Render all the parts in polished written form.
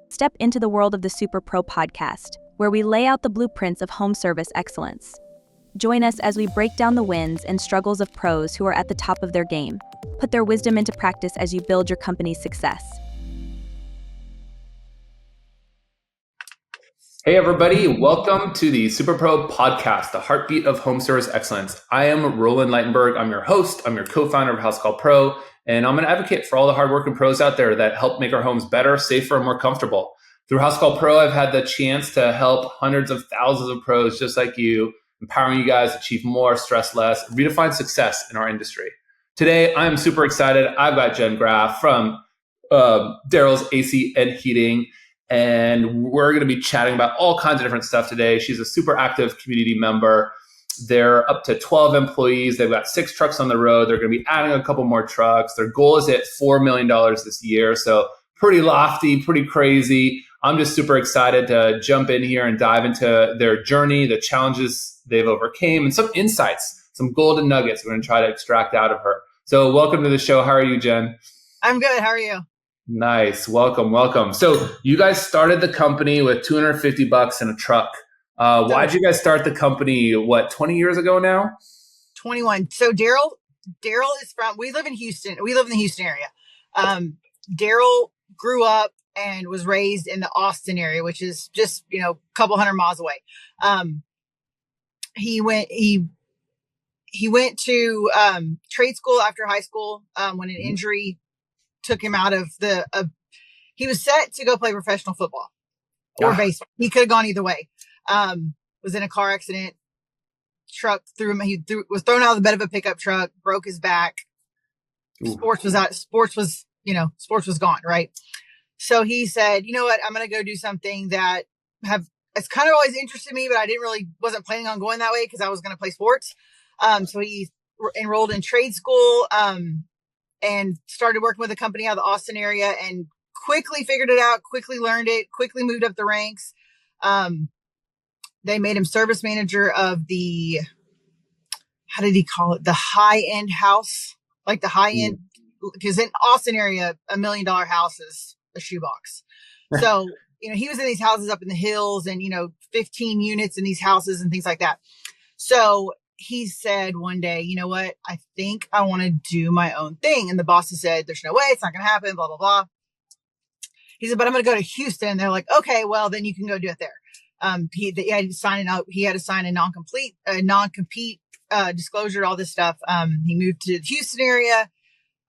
Step into the world of the Superpro podcast, where we lay out the blueprints of home service excellence. Join us as we break down the wins and struggles of pros who are at the top of their game. Put their wisdom into practice as you build your company's success. Hey everybody, welcome to the Superpro podcast, the heartbeat of home service excellence. I am Roland Leitenberg. I'm your host. I'm your co-founder of Housecall Pro, and I'm an advocate for all the hardworking pros out there that help make our homes better, safer, and more comfortable. Through Housecall Pro, I've had the chance to help hundreds of thousands of pros just like you, empowering you guys to achieve more, stress less, redefine success in our industry. Today, I'm super excited. I've got Jenn Graff from Daryl's AC and Heating, and we're going to be chatting about all kinds of different stuff today. She's a super active community member. They're up to 12 employees. They've got 6 trucks on the road. They're going to be adding a couple more trucks. Their goal is at $4 million this year. So pretty lofty, pretty crazy. I'm just super excited to jump in here and dive into their journey, the challenges they've overcame, and some insights, some golden nuggets we're going to try to extract out of her. So welcome to the show. How are you, Jenn? I'm good. How are you? Nice. Welcome. So you guys started the company with $250 in a truck. Why'd you guys start the company, 20 years ago now? 21. So Daryl is we live in Houston. We live in the Houston area. Daryl grew up and was raised in the Austin area, which is just, a couple hundred miles away. He went to trade school after high school when an injury took him out of he was set to go play professional football or baseball. He could have gone either way. Was in a car accident. Truck threw him. Was thrown out of the bed of a pickup truck, broke his back. Ooh. Sports was gone. Right. So he said, you know what? I'm going to go do something that it's kind of always interested me, but I wasn't planning on going that way because I was going to play sports. So he enrolled in trade school, and started working with a company out of the Austin area and quickly figured it out, quickly learned it, quickly moved up the ranks. They made him service manager of how did he call it? The high-end house, like the high-end, because in Austin area, $1 million house is a shoebox. So, he was in these houses up in the hills and, 15 units in these houses and things like that. So he said one day, you know what? I think I want to do my own thing. And the bosses said, there's no way, it's not going to happen, blah, blah, blah. He said, but I'm going to go to Houston. And they're like, okay, well, then you can go do it there. He had to sign a non-compete disclosure, all this stuff. He moved to the Houston area,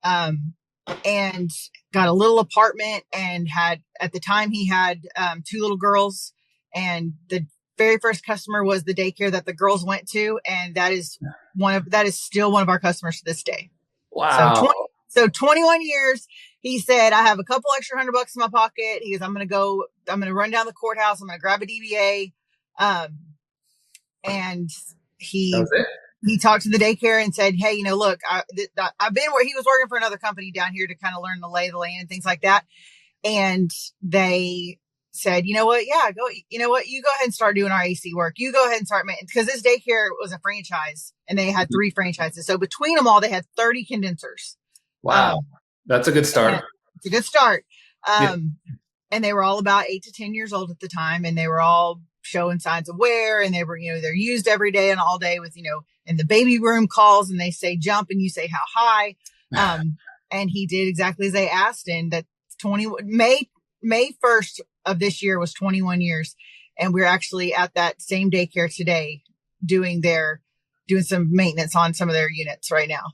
and got a little apartment and at the time he had 2 little girls, and the very first customer was the daycare that the girls went to. And that is still one of our customers to this day. Wow. So 21 years, he said, I have a couple extra $100 in my pocket. He goes, I'm going to run down the courthouse. I'm going to grab a DBA. And he talked to the daycare and said, hey, look, I've been where he was working for another company down here to kind of learn the lay of the land and things like that. And they said, you know what? Yeah, you go ahead and start doing our AC work. You go ahead and start because this daycare was a franchise and they had 3 franchises. So between them all, they had 30 condensers. Wow. That's a good start. It's a good start. And they were all about 8 to 10 years old at the time. And they were all showing signs of wear, and they were, they're used every day and all day with, in the baby room calls, and they say jump and you say how high. And he did exactly as they asked. And that May 1st of this year was 21 years. And we're actually at that same daycare today doing some maintenance on some of their units right now.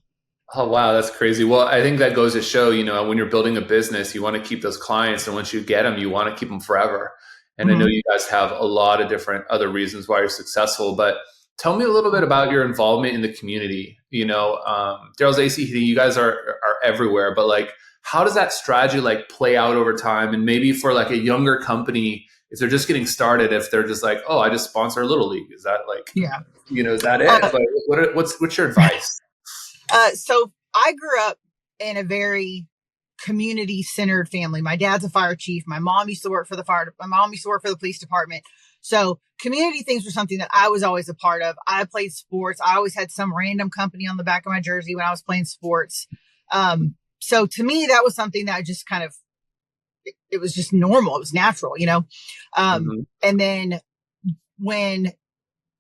Oh, wow. That's crazy. Well, I think that goes to show, when you're building a business, you want to keep those clients. And once you get them, you want to keep them forever. And I know you guys have a lot of different other reasons why you're successful, but tell me a little bit about your involvement in the community. Daryl's AC Heating, you guys are everywhere, but how does that strategy play out over time? And maybe for a younger company, if they're just getting started, if they're just oh, I just sponsor a little league, is that is that it? What's your advice? So I grew up in a very community-centered family. My dad's a fire chief. My mom used to work for my mom used to work for the police department. So community things were something that I was always a part of. I played sports. I always had some random company on the back of my jersey when I was playing sports. So to me, that was something that just kind of it was just normal. It was natural, Mm-hmm. And then when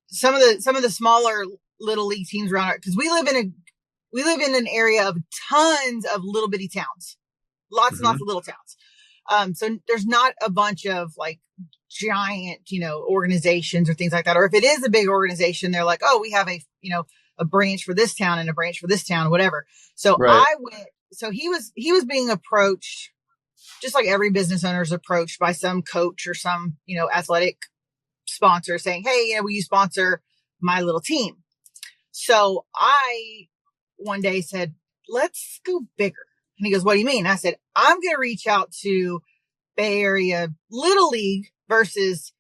some of the smaller little league teams around, because we live in an area of tons of little bitty towns, lots and lots of little towns. So there's not a bunch of like giant, organizations or things like that. Or if it is a big organization, they're like, oh, we have a branch for this town and a branch for this town, whatever. So Right. he was being approached just like every business owner is approached by some coach or some, athletic sponsor saying, hey, will you sponsor my little team? So I one day said, let's go bigger. And he goes, what do you mean? I said, I'm going to reach out to Bay Area Little League versus,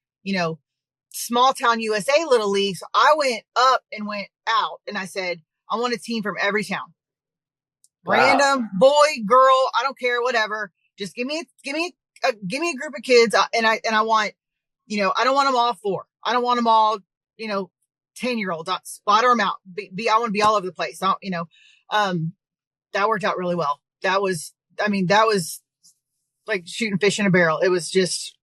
small town USA Little League. So I went up and went out and I said, I want a team from every town. Wow. Random boy, girl, I don't care, whatever. Just give me a group of kids. And I want, I don't want them all 4. I don't want them all, 10-year-olds. Splatter them out. I want to be all over the place. That worked out really well. That was like shooting fish in a barrel. It was just,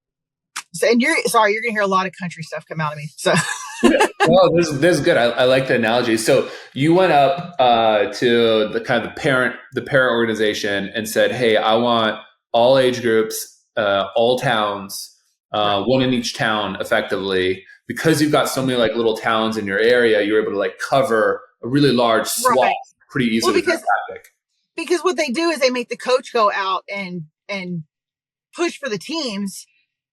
and you're going to hear a lot of country stuff come out of me. So. Well, this is good. I like the analogy. So you went up to the kind of the parent organization and said, hey, I want all age groups, all towns, one in each town effectively. Because you've got so many like little towns in your area, you're able to like cover a really large swath pretty easily. Well, because what they do is they make the coach go out and push for the teams.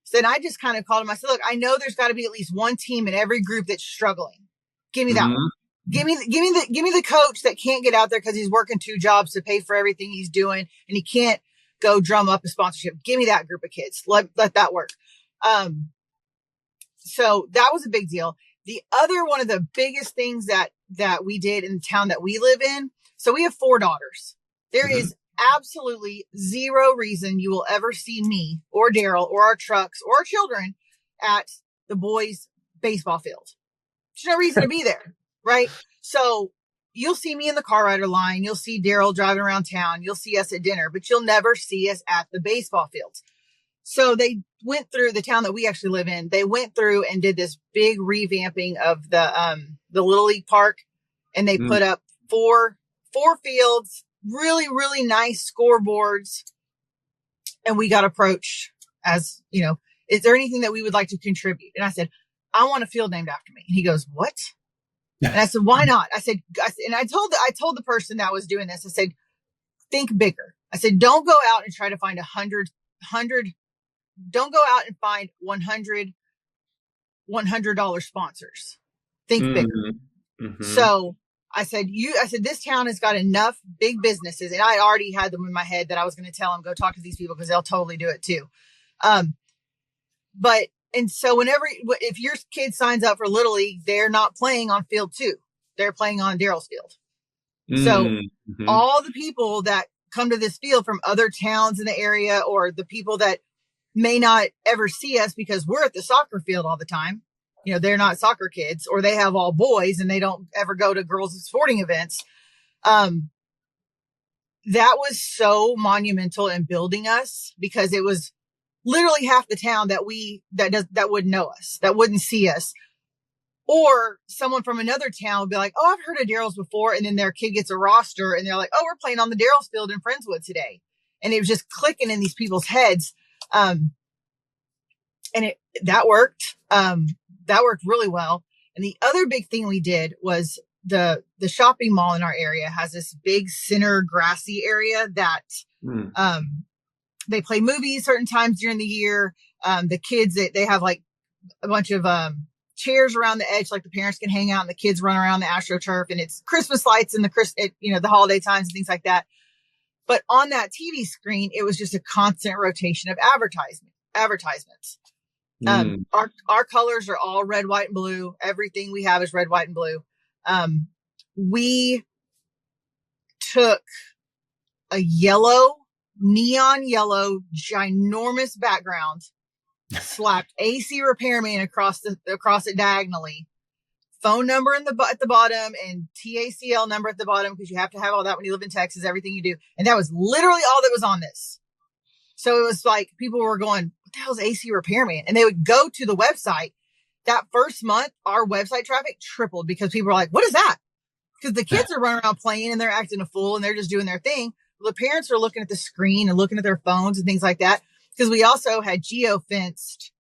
So then I just kind of called him. I said, look, I know there's got to be at least one team in every group that's struggling. Give me that one. Give me the coach that can't get out there because he's working 2 jobs to pay for everything he's doing and he can't go drum up a sponsorship. Give me that group of kids. Let that work. So that was a big deal. The other one of the biggest things that we did in the town that we live in. So we have 4 daughters. There is absolutely zero reason you will ever see me or Daryl or our trucks or our children at the boys' baseball field. There's no reason to be there, right? So you'll see me in the car rider line. You'll see Daryl driving around town. You'll see us at dinner, but you'll never see us at the baseball fields. So they went through the town that we actually live in. They went through and did this big revamping of the Little League park, and they put up four fields, really, really nice scoreboards. And we got approached as, is there anything that we would like to contribute? And I said, I want a field named after me. And he goes, what? And I said, why not? I said, and I told the person that was doing this, I said, think bigger. I said, don't go out and try to find 100, don't go out and find $100 sponsors. Think bigger. Mm-hmm. So I said, this town has got enough big businesses, and I already had them in my head that I was going to tell them, go talk to these people because they'll totally do it too. And so if your kid signs up for Little League, they're not playing on field 2. They're playing on Daryl's field. So all the people that come to this field from other towns in the area, or the people that may not ever see us because we're at the soccer field all the time, they're not soccer kids, or they have all boys and they don't ever go to girls' sporting events. That was so monumental in building us, because it was literally half the town that wouldn't know us, that wouldn't see us. Or someone from another town would be like, oh, I've heard of Daryl's before. And then their kid gets a roster and they're like, oh, we're playing on the Daryl's field in Friendswood today. And it was just clicking in these people's heads. And that worked. That worked really well. And the other big thing we did was the shopping mall in our area has this big center grassy area that, they play movies certain times during the year. The kids, they have like a bunch of, chairs around the edge, like the parents can hang out and the kids run around the AstroTurf, and it's Christmas lights and the holiday times and things like that. But on that TV screen, it was just a constant rotation of advertisements. Our colors are all red, white, and blue. Everything we have is red, white, and blue. We took a neon yellow, ginormous background, slapped AC repairman across it diagonally, phone number at the bottom, and TACL number at the bottom, because you have to have all that when you live in Texas, everything you do. And that was literally all that was on this. So it was like people were going, what the hell is AC repairman? And they would go to the website. That first month, our website traffic tripled because people were like, what is that? Because the kids are running around playing and they're acting a fool and they're just doing their thing. The parents are looking at the screen and looking at their phones and things like that. Because we also had geofenced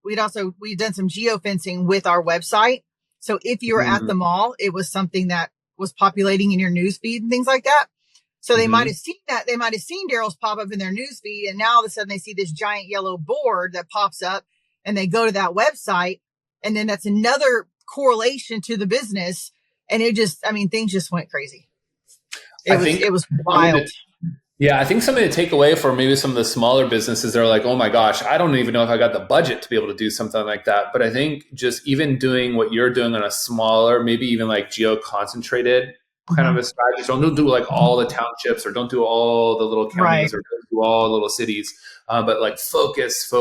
we'd done some geofencing with our website. So if you were at the mall, it was something that was populating in your news feed and things like that. So they might have seen that. They might have seen Daryl's pop up in their news feed. And now all of a sudden they see this giant yellow board that pops up and they go to that website. And then that's another correlation to the business. And things just went crazy. It was wild. I think something to take away for maybe some of the smaller businesses, they're like, oh my gosh, I don't even know if I got the budget to be able to do something like that. But I think just even doing what you're doing on a smaller, maybe even like geo-concentrated kind of a strategy. So don't do like all the townships or don't do all the little counties or don't do all the little cities, but like focus,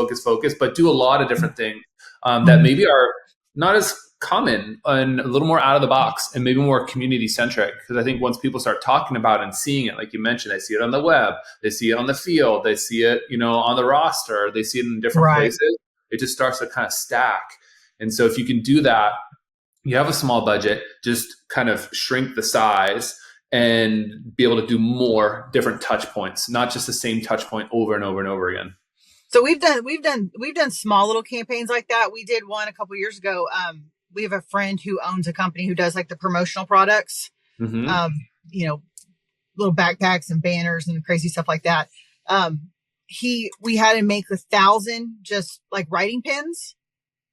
but do a lot of different things that maybe are not as common and a little more out of the box and maybe more community centric. Because I think once people start talking about it and seeing it, like you mentioned, they see it on the web, they see it on the field, they see it, on the roster, they see it in different places. It just starts to kind of stack. And so if you can do that, you have a small budget, just kind of shrink the size and be able to do more different touch points, not just the same touch point over and over and over again. So we've done small little campaigns like that. We did one a couple of years ago. We have a friend who owns a company who does like the promotional products, little backpacks and banners and crazy stuff like that. We had him make 1,000 just like writing pens,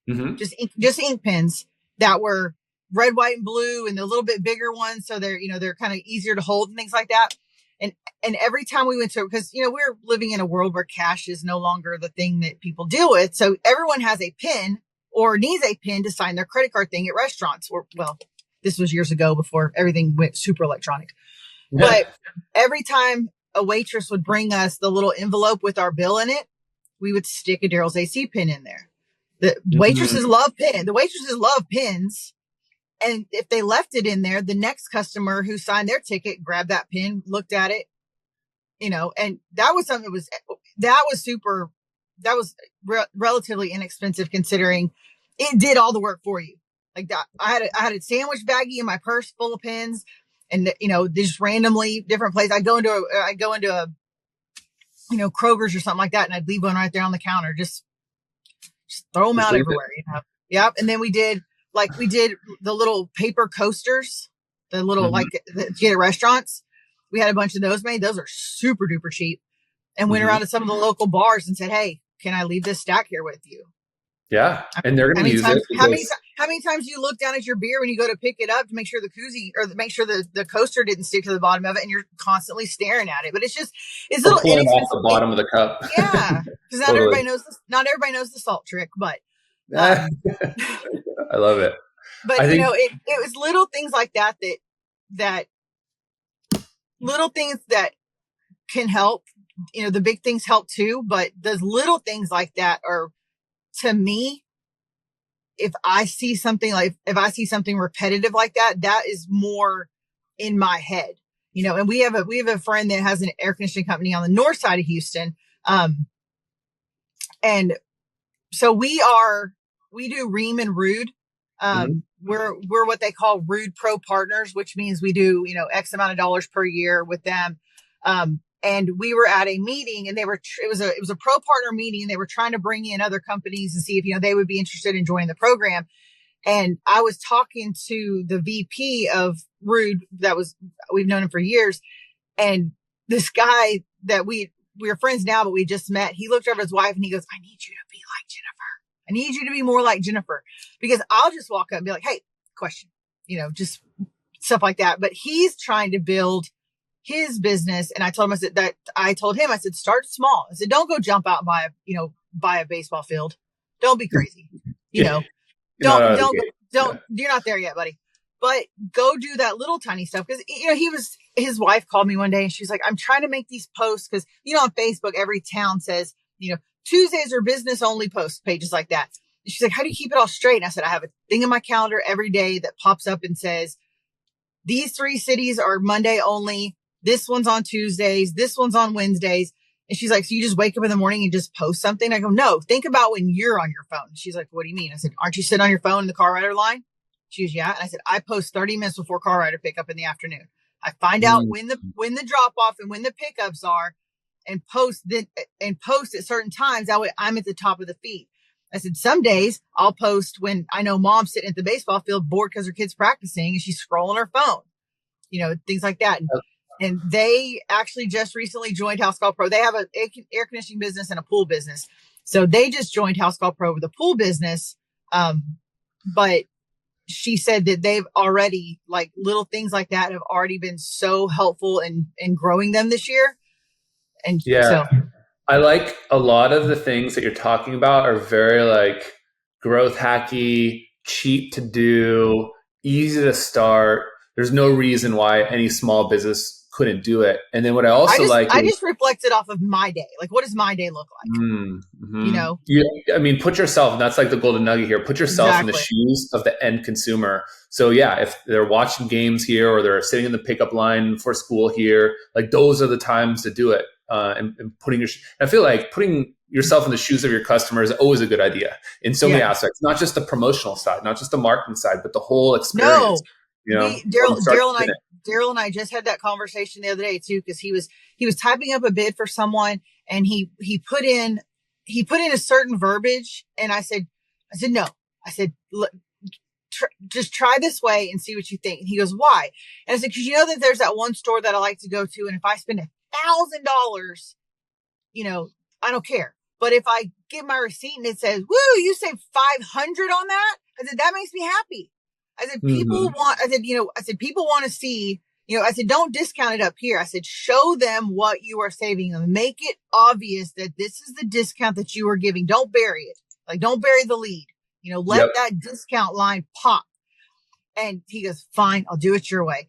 just ink pens that were red, white, and blue, and the little bit bigger ones. So they're kind of easier to hold and things like that. And every time we went to, because, we're living in a world where cash is no longer the thing that people deal with. So everyone has a pen or needs a pen to sign their credit card thing at restaurants. This was years ago before everything went super electronic. Yeah. But every time a waitress would bring us the little envelope with our bill in it, we would stick a Daryl's AC pin in there. The waitresses love pens. The waitresses love pins. And if they left it in there, the next customer who signed their ticket grabbed that pin, looked at it, and that was something that was relatively inexpensive considering it did all the work for you. Like that, I had a sandwich baggie in my purse full of pins, and just randomly different places. I go into a Kroger's or something like that, and I'd leave one right there on the counter, just throw them out everywhere. Yep. And then we did the little paper coasters, the little that you get at restaurants. We had a bunch of those made. Those are super duper cheap. And went around to some of the local bars and said, "Hey, can I leave this stack here with you?" Yeah, and they're going to use it. How many times you look down at your beer when you go to pick it up to make sure the koozie or make sure the coaster didn't stick to the bottom of it, and you're constantly staring at it. But it's a little inexpensive. Off the bottom of the cup. Yeah, because not everybody knows the salt trick, but I love it. But it was little things like that little things that can help. The big things help too, but those little things like that are, to me, if I see something repetitive like that, that is more in my head, and we have a friend that has an air conditioning company on the north side of Houston. And so we do Ream and Rude. We're what they call Rude Pro partners, which means we do, X amount of dollars per year with them. And we were at a meeting, and it was a pro partner meeting, and they were trying to bring in other companies and see if, they would be interested in joining the program. And I was talking to the VP of Rude we've known him for years. And this guy that we're friends now, but we just met, he looked over at his wife and he goes, "I need you to be like Jennifer. I need you to be more like Jennifer," because I'll just walk up and be like, "Hey, question," just stuff like that. But he's trying to build his business. And I told him, I said, start small. I said, don't go jump out and buy a baseball field. Don't be crazy. You're not there yet, buddy. But go do that little tiny stuff. Cause his wife called me one day and she's like, "I'm trying to make these posts." Cause on Facebook, every town says, Tuesdays are business only post pages like that. And she's like, "How do you keep it all straight?" And I said, "I have a thing in my calendar every day that pops up and says, these 3 cities are Monday only. This one's on Tuesdays. This one's on Wednesdays." And she's like, so you just wake up in the morning and just post something? I go, no, think about when you're on your phone. She's like, what do you mean? I said, aren't you sitting on your phone in the car rider line? She goes, yeah. And I said, I post 30 minutes before car rider pickup in the afternoon. I find out when the drop off and when the pickups are, and post at certain times. That way I'm at the top of the feed. I said, some days I'll post when I know mom's sitting at the baseball field bored because her kid's practicing and she's scrolling her phone, things like that. And they actually just recently joined Housecall Pro. They have an air conditioning business and a pool business. So they just joined Housecall Pro with a pool business. But she said that they've already, like, little things like that have already been so helpful in growing them this year. And so I like a lot of the things that you're talking about are very like growth hacky, cheap to do, easy to start. There's no reason why any small business couldn't do it. And then what I also I just reflected off of my day. Like, what does my day look like? Put yourself, and that's like the golden nugget here, put yourself in the shoes of the end consumer. So yeah, if they're watching games here or they're sitting in the pickup line for school here, like those are the times to do it. And I feel like putting yourself in the shoes of your customer is always a good idea in so many aspects, not just the promotional side, not just the marketing side, but the whole experience. Daryl and I just had that conversation the other day too, because he was typing up a bid for someone, and he put in a certain verbiage, and I said no. I said, just try this way and see what you think. And he goes, why? And I said, because that there's that one store that I like to go to, and if I spend $1,000, I don't care. But if I get my receipt and it says, woo, you saved $500 on that, I said, that makes me happy. I said, people want to see, I said, don't discount it up here. I said, show them what you are saving them. Make it obvious that this is the discount that you are giving. Don't bury it. Like, don't bury the lead. Let that discount line pop. And he goes, fine, I'll do it your way.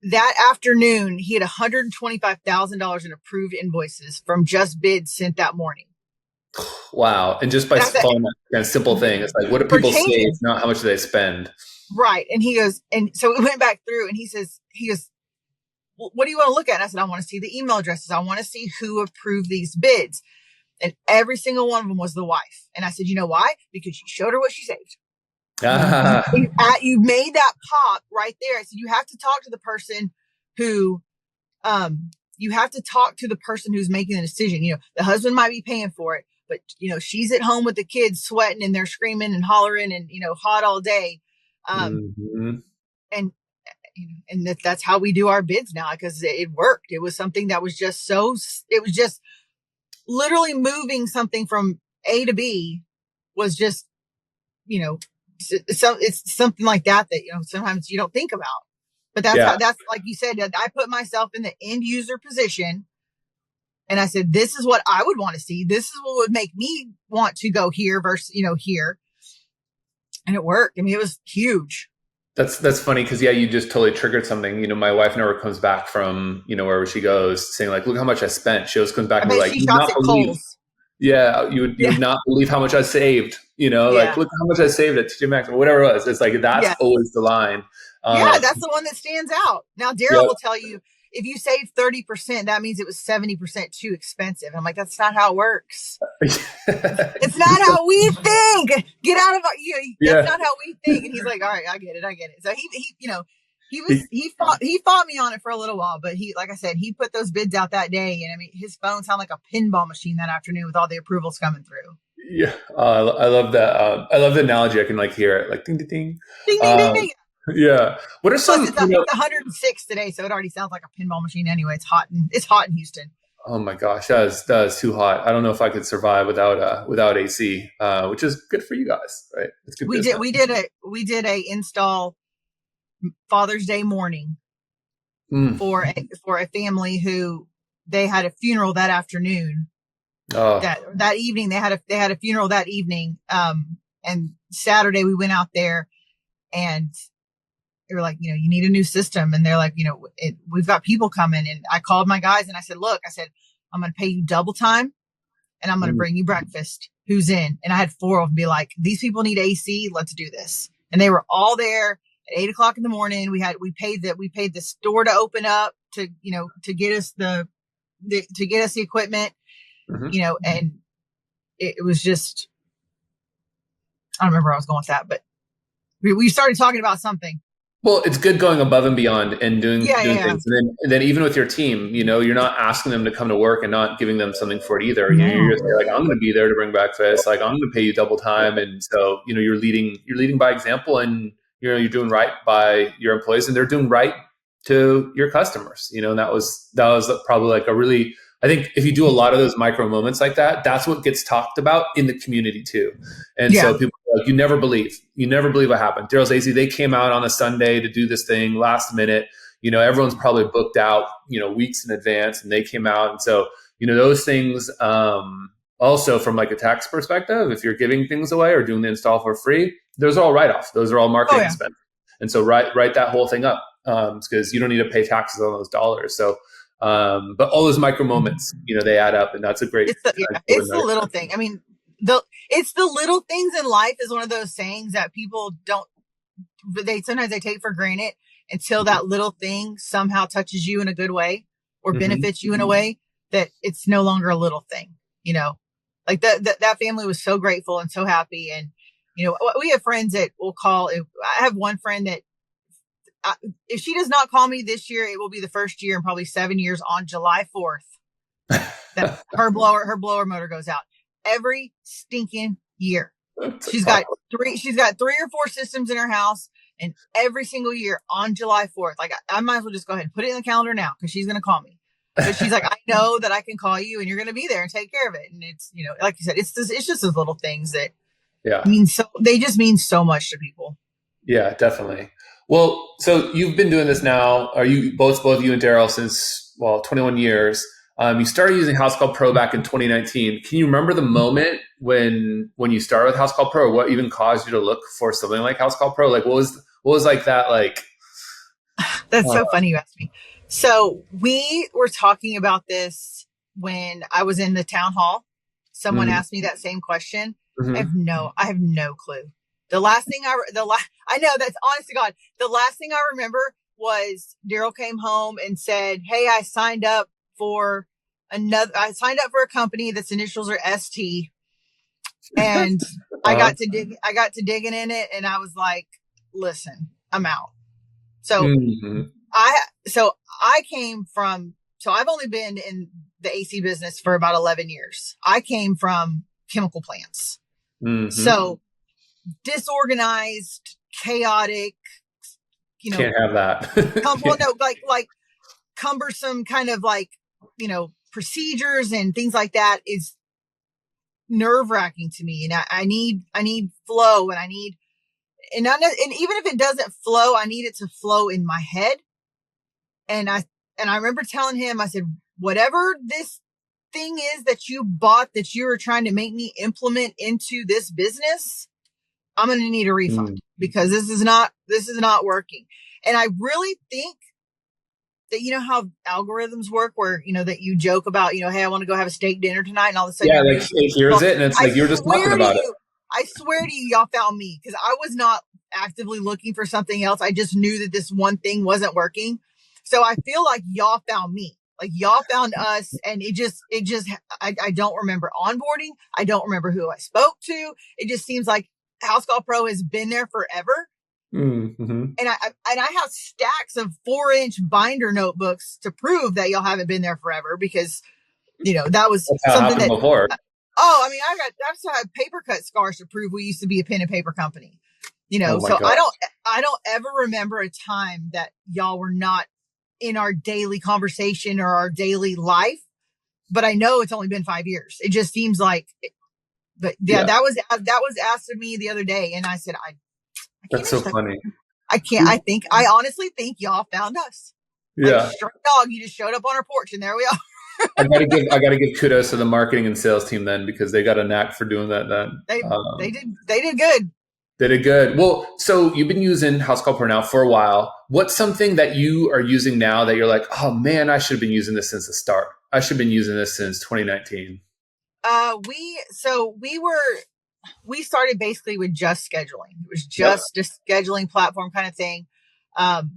That afternoon, he had $125,000 in approved invoices from just bids sent that morning. Wow. And just by following that kind of simple thing, it's like, what do people save, not how much do they spend? Right. And he goes, and so we went back through, and he goes, well, what do you want to look at? And I said, I want to see the email addresses. I want to see who approved these bids. And every single one of them was the wife. And I said, you know why? Because you showed her what she saved. You made that pop right there. I said, you have to talk to the person who, who's making the decision. The husband might be paying for it, but she's at home with the kids sweating and they're screaming and hollering and, hot all day. And that's how we do our bids now, because it worked. It was something that was just it was just literally moving something from A to B was just, so it's something like that sometimes you don't think about. But that's like you said, I put myself in the end user position, and I said, this is what I would want to see. This is what would make me want to go here versus, here. And it worked. I mean, it was huge. That's funny because you just totally triggered something. My wife never comes back from wherever she goes saying like, look how much I spent. She always comes back and be like, you would not believe how much I saved. Like, look how much I saved at TJ Maxx or whatever it was. It's like that's always the line. That's the one that stands out. Now Daryl will tell you, if you save 30%, that means it was 70% too expensive. I'm like, that's not how it works. It's not how we think. Get out of that's not how we think. And he's like, all right, I get it. So he fought me on it for a little while, but like I said, he put those bids out that day, and I mean, his phone sounded like a pinball machine that afternoon with all the approvals coming through. Yeah, I love that. I love the analogy. I can like hear it, like ding, ding, ding, ding, ding, ding, ding. Yeah. What are some? It's 106 today, so it already sounds like a pinball machine. Anyway, it's hot in Houston. Oh my gosh, that is too hot. I don't know if I could survive without AC, which is good for you guys, right? It's good. We did a install Father's Day morning for a family who they had a funeral that afternoon. Oh. That evening they had a funeral that evening. And Saturday we went out there, and they were like, you need a new system. And they're like, we've got people coming. And I called my guys and I said, look, I'm going to pay you double time, and I'm going to bring you breakfast. Who's in? And I had 4 of them be like, these people need AC. Let's do this. And they were all there at 8:00 in the morning. We paid the store to open up to get us the to get us the equipment, Mhm. and it was just, I don't remember where I was going with that, but we started talking about something. Well, it's good going above and beyond and doing Yeah. things, and then even with your team, you're not asking them to come to work and not giving them something for it either. You're No. just like, I'm going to be there to bring breakfast. Like, I'm going to pay you double time, and so you're leading by example, and you're doing right by your employees, and they're doing right to your customers. And that was probably like a really, I think if you do a lot of those micro moments like that, that's what gets talked about in the community too. And Yeah. so people are like, you never believe what happened. Daryl's AC, they came out on a Sunday to do this thing last minute. Everyone's probably booked out, weeks in advance, and they came out. And so, those things, also from like a tax perspective, if you're giving things away or doing the install for free, those are all write-offs. Those are all marketing expenses. And so write that whole thing up, because you don't need to pay taxes on those dollars. So, but all those micro moments, they add up, and that's a great. It's the little thing. I mean, it's the little things in life is one of those sayings that people sometimes they take for granted until that little thing somehow touches you in a good way or benefits you in a way that it's no longer a little thing. Like that family was so grateful and so happy. And, we have friends that will call. I have one friend that if she does not call me this year, it will be the first year in probably 7 years on July 4th that her blower motor goes out every stinking year. She's got 3 or 4 systems in her house, and every single year on July 4th, like I might as well just go ahead and put it in the calendar now because she's going to call me. But she's like, I know that I can call you and you're going to be there and take care of it. And it's, like you said, it's just those little things that they just mean so much to people. Yeah, definitely. Well, so you've been doing this now, are you both you and Daryl, since 21 years. You started using Housecall Pro back in 2019. Can you remember the moment when you started with Housecall Pro, or what even caused you to look for something like Housecall Pro? Like, what was like that? Like, that's so funny you asked me. So we were talking about this when I was in the town hall. Someone asked me that same question. I have no clue. The last thing I know, that's honest to God, the last thing I remember was Daryl came home and said, hey, I signed up for a company that's initials are ST. And I got to digging in it, and I was like, listen, I'm out. So I've only been in the AC business for about 11 years. I came from chemical plants. So disorganized, chaotic, can't have that. like cumbersome kind of like, procedures and things like that is nerve-wracking to me. And I need flow, and and even if it doesn't flow, I need it to flow in my head. And I remember telling him, I said, whatever this thing is that you bought that you were trying to make me implement into this business, I'm going to need a refund because this is not working. And I really think that, how algorithms work where, that you joke about, hey, I want to go have a steak dinner tonight. And all of a sudden, here's it. And it's like, you're just talking about it. I swear to you, y'all found me because I was not actively looking for something else. I just knew that this one thing wasn't working. So I feel like y'all found me. Like y'all found us, and I don't remember onboarding. I don't remember who I spoke to. It just seems like Housecall Pro has been there forever. And I have stacks of 4-inch binder notebooks to prove that y'all haven't been there forever because, that was something that before. I've still had paper cut scars to prove we used to be a pen and paper company, so I don't ever remember a time that y'all were not in our daily conversation or our daily life, but I know it's only been 5 years. It just seems like, that was asked of me the other day. And I said, that's so funny. I honestly think y'all found us. Yeah. Like a stray dog, you just showed up on our porch and there we are. I gotta give kudos to the marketing and sales team then, because they got a knack for doing that then. They did good. They did good. Well, so you've been using Housecall Pro now for a while. What's something that you are using now that you're like, oh man, I should have been using this since the start. I should have been using this since 2019. We started basically with just scheduling. It was just a scheduling platform kind of thing. And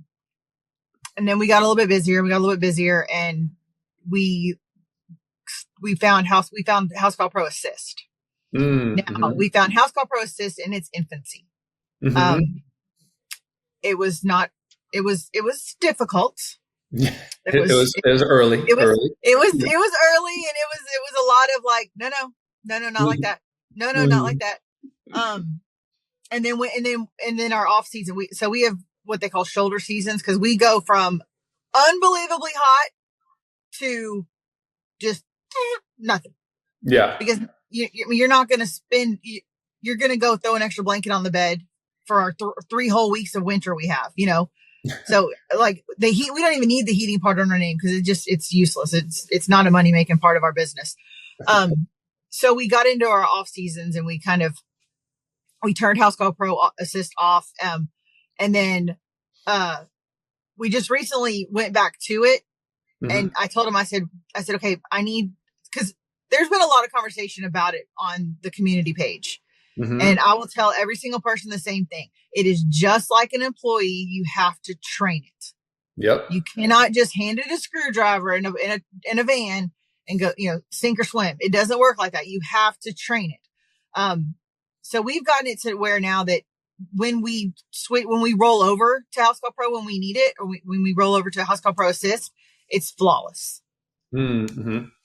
then we got a little bit busier. And we we found Housecall Pro Assist. Now we found Housecall Pro Assist in its infancy. It was difficult. It was early. It was early, and it was a lot of like, no, not like that. No, not like that. And then our off season, we have what they call shoulder seasons, because we go from unbelievably hot to just nothing. Yeah. Because you're not going to spend, you're going to go throw an extra blanket on the bed for our 3 whole weeks of winter we have, So like the heat, we don't even need the heating part on our name, because it's useless. It's not a money making part of our business. So we got into our off seasons, and we turned Housecall Pro Assist off. And then, we just recently went back to it, and I told him, I said, okay, cause there's been a lot of conversation about it on the community page. And I will tell every single person the same thing. It is just like an employee. You have to train it. Yep. You cannot just hand it a screwdriver in a van and go, sink or swim. It doesn't work like that. You have to train it. So we've gotten it to where now that when we roll over to Housecall Pro when we need it, or when we roll over to Housecall Pro Assist, it's flawless. Yeah,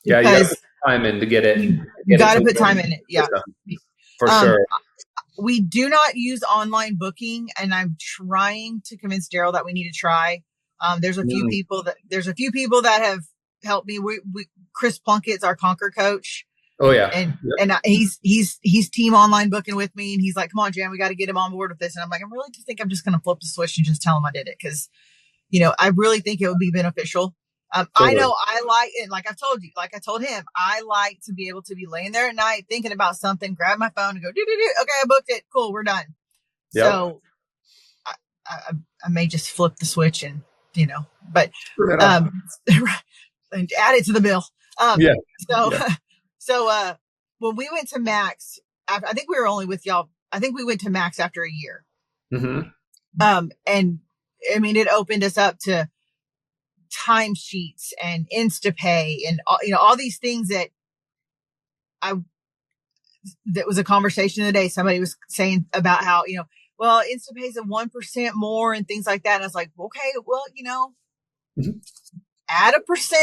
you got to put time in to get it. You got to put time in it. Yeah. For sure. We do not use online booking, and I'm trying to convince Daryl that we need to try. There's a few people that have helped me. Chris Plunkett's our Conquer coach. Oh yeah. And he's team online booking with me, and he's like, come on, Jen, we got to get him on board with this. And I'm like, I really do think I'm just going to flip the switch and just tell him I did it. Cause I really think it would be beneficial. Totally. I know I like it. Like I told him, I like to be able to be laying there at night thinking about something, grab my phone and go, okay, I booked it. Cool. We're done. Yep. So I may just flip the switch and, but, and add it to the bill. So when we went to Max, I think we were only with y'all. I think we went to Max after a year. And I mean, it opened us up to timesheets and Instapay and all these things that was a conversation today. Somebody was saying about how, well, Instapay is a 1% more and things like that. And I was like, okay, well, add 1%,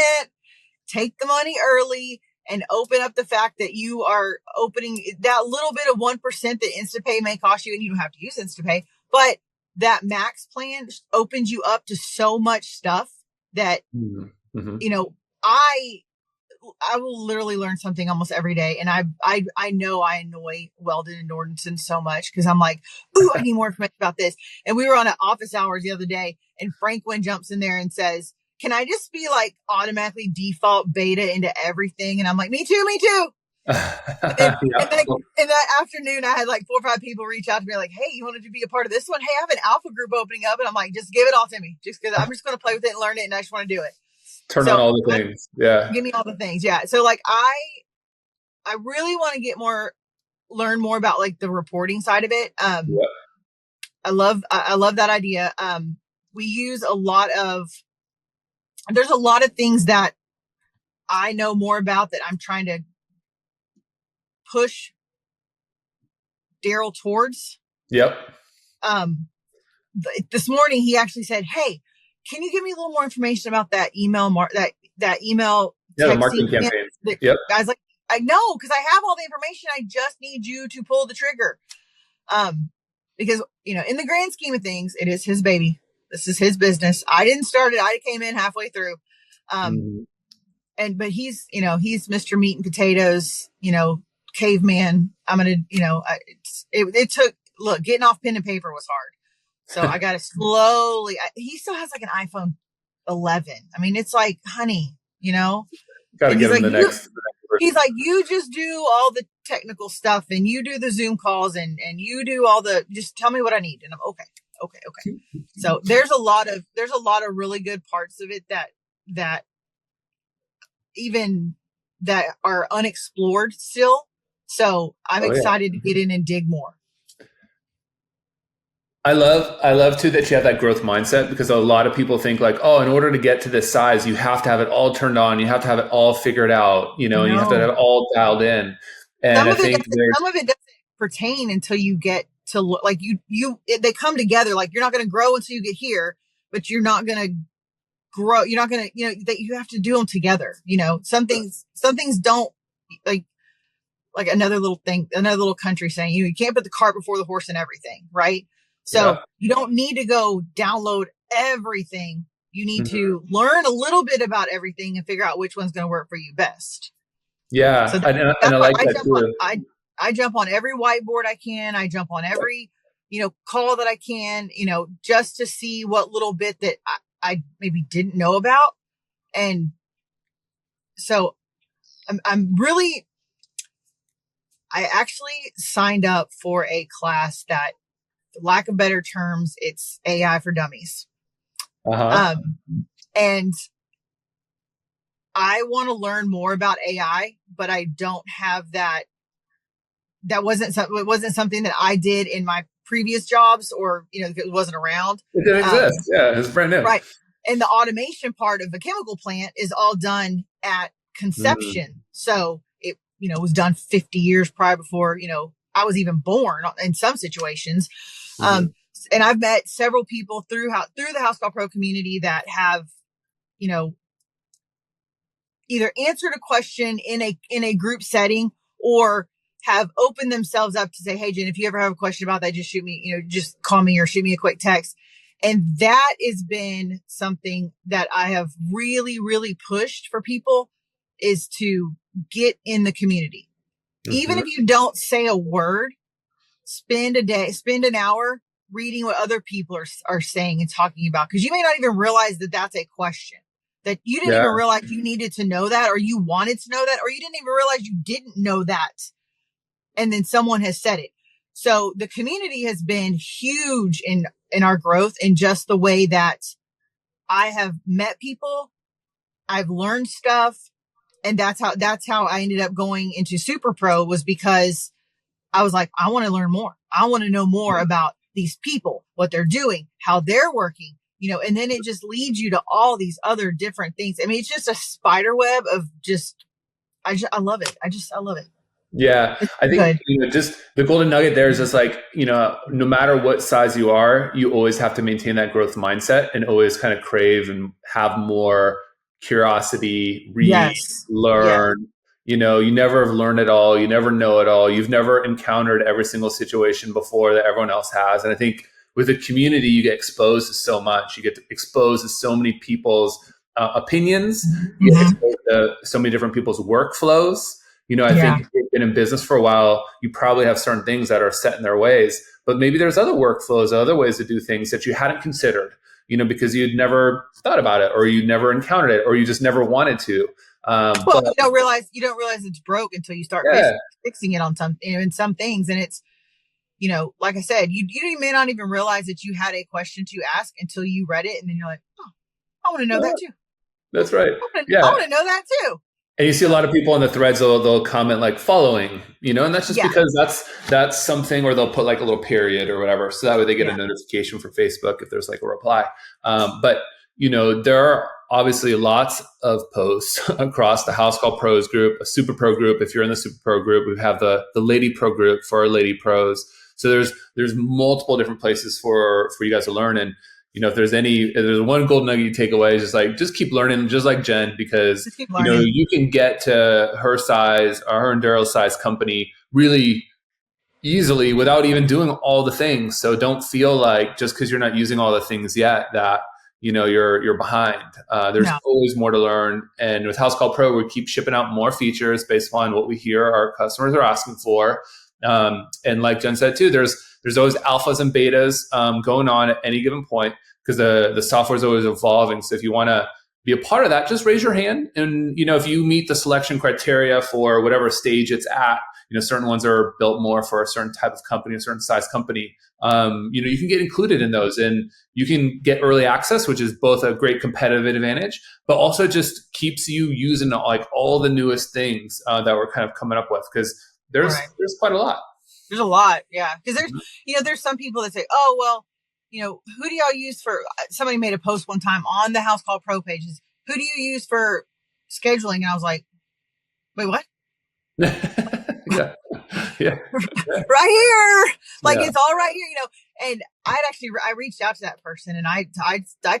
take the money early, and open up the fact that you are opening that little bit of 1% that Instapay may cost you, and you don't have to use Instapay, but that Max plan opens you up to so much stuff that, I will literally learn something almost every day. And I know I annoy Weldon and Nordenson so much, because I'm like, ooh, I need more information about this. And we were on office hours the other day, and Franklin jumps in there and says, can I just be like automatically default beta into everything? And I'm like, me too. And in that afternoon, I had like 4 or 5 people reach out to me like, hey, you wanted to be a part of this one? Hey, I have an alpha group opening up. And I'm like, just give it all to me, just because I'm just going to play with it and learn it. And I just want to do it. Turn on all the things. Yeah. Give me all the things. Yeah. So like, I really want to learn more about like the reporting side of it. I love that idea. We use there's a lot of things that I know more about that I'm trying to push Daryl towards. Yep. This morning he actually said, hey, can you give me a little more information about that email, that email? Yeah, the marketing campaign. Yep. I was like, I know, because I have all the information. I just need you to pull the trigger. Because, in the grand scheme of things, it is his baby. This is his business. I didn't start it. I came in halfway through. But he's Mr. Meat and Potatoes, caveman. I'm going to, it took, getting off pen and paper was hard. So I got to slowly, he still has like an iPhone 11. I mean, it's like, honey, got to give him the next. He's like, you just do all the technical stuff, and you do the Zoom calls, and you do just tell me what I need. And I'm okay. So there's a lot of really good parts of it that even that are unexplored still. So I'm excited to get in and dig more. I love too that you have that growth mindset, because a lot of people think like, oh, in order to get to this size, you have to have it all turned on. You have to have it all figured out, and you have to have No, it all dialed in. And some I of it think doesn't, some of it doesn't pertain until you get to like they come together. Like you're not going to grow until you get here, but you're not going to grow. You're not going to, that you have to do them together. Some things don't like another little country saying, you can't put the cart before the horse and everything. Right. So you don't need to go download everything. You need to learn a little bit about everything and figure out which one's going to work for you best. Yeah. So And that's I why like that too. I jump on every whiteboard I can. I jump on every, call that I can, just to see what little bit that I maybe didn't know about. And so I actually signed up for a class that, for lack of better terms, it's AI for dummies. And I want to learn more about AI, but I don't have that. It wasn't something that I did in my previous jobs, or, it wasn't around. It didn't exist. Yeah. It's brand new. Right. And the automation part of a chemical plant is all done at conception. So it, was done 50 years prior before, I was even born in some situations. And I've met several people through the Housecall Pro community that have, either answered a question in a group setting, or have opened themselves up to say, hey, Jenn, if you ever have a question about that, just shoot me, just call me or shoot me a quick text. And that has been something that I have really, really pushed for people, is to get in the community. Even if you don't say a word, spend an hour reading what other people are saying and talking about. Because you may not even realize that that's a question, that you didn't even realize you needed to know that, or you wanted to know that, or you didn't even realize you didn't know that. And then someone has said it. So the community has been huge in our growth, in just the way that I have met people, I've learned stuff. And that's how I ended up going into Superpro, was because I was like, I want to learn more. I want to know more about these people, what they're doing, how they're working, and then it just leads you to all these other different things. I mean, it's just a spider web of I love it. I love it. Yeah, I think just the golden nugget there is just like, no matter what size you are, you always have to maintain that growth mindset and always kind of crave and have more curiosity, read, learn. You never have learned it all. You never know it all. You've never encountered every single situation before that everyone else has. And I think with a community, you get exposed to so much. You get exposed to so many people's opinions. You get exposed to so many different people's workflows. I think if you've been in business for a while, you probably have certain things that are set in their ways, but maybe there's other workflows, other ways to do things that you hadn't considered, because you'd never thought about it, or you never encountered it, or you just never wanted to. But you don't realize it's broke until you start fixing it on some, in some things. And it's, like I said, you may not even realize that you had a question to ask until you read it. And then you're like, oh, I want to know that too. That's right. I want to know that too. And you see a lot of people in the threads, they'll comment like following, and that's just because that's something, or they'll put like a little period or whatever. So that way they get a notification for Facebook if there's like a reply. But, there are obviously lots of posts across the Housecall Pros group, a Superpro group. If you're in the Superpro group, we have the Lady Pro group for our Lady Pros. So there's multiple different places for you guys to learn. And, if there's one gold nugget you take away, is just keep learning, just like Jenn, because you can get to her size, or her and Daryl's size company really easily without even doing all the things. So don't feel like just because you're not using all the things yet that you're behind. There's always more to learn. And with Housecall Pro, we keep shipping out more features based on what we hear our customers are asking for. And like Jenn said too, there's always alphas and betas going on at any given point, because the software is always evolving. So if you want to be a part of that, just raise your hand. And, if you meet the selection criteria for whatever stage it's at, certain ones are built more for a certain type of company, a certain size company. You can get included in those, and you can get early access, which is both a great competitive advantage, but also just keeps you using like all the newest things that we're kind of coming up with, because there's quite a lot. There's a lot. Yeah. Because there's some people that say, oh, well, who do y'all use for, somebody made a post one time on the Housecall Pro pages. Who do you use for scheduling? And I was like, wait, what? Yeah. Right here. Like, it's all right here, and I reached out to that person, and I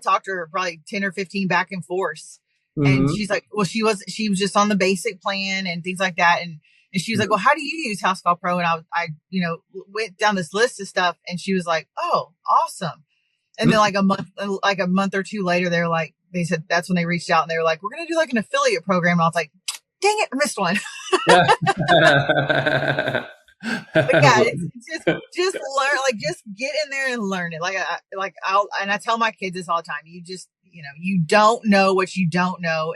talked to her probably 10 or 15 back and forth. And she's like, well, she was just on the basic plan and things like that. And she was like, well, how do you use Housecall Pro? And I went down this list of stuff, and she was like, oh, awesome. And then like a month or two later, they said that's when they reached out, and they were like, we're going to do like an affiliate program. And I was like, dang it, I missed one. But yeah, just learn, like, just get in there and learn it. I tell my kids this all the time. You just, you don't know what you don't know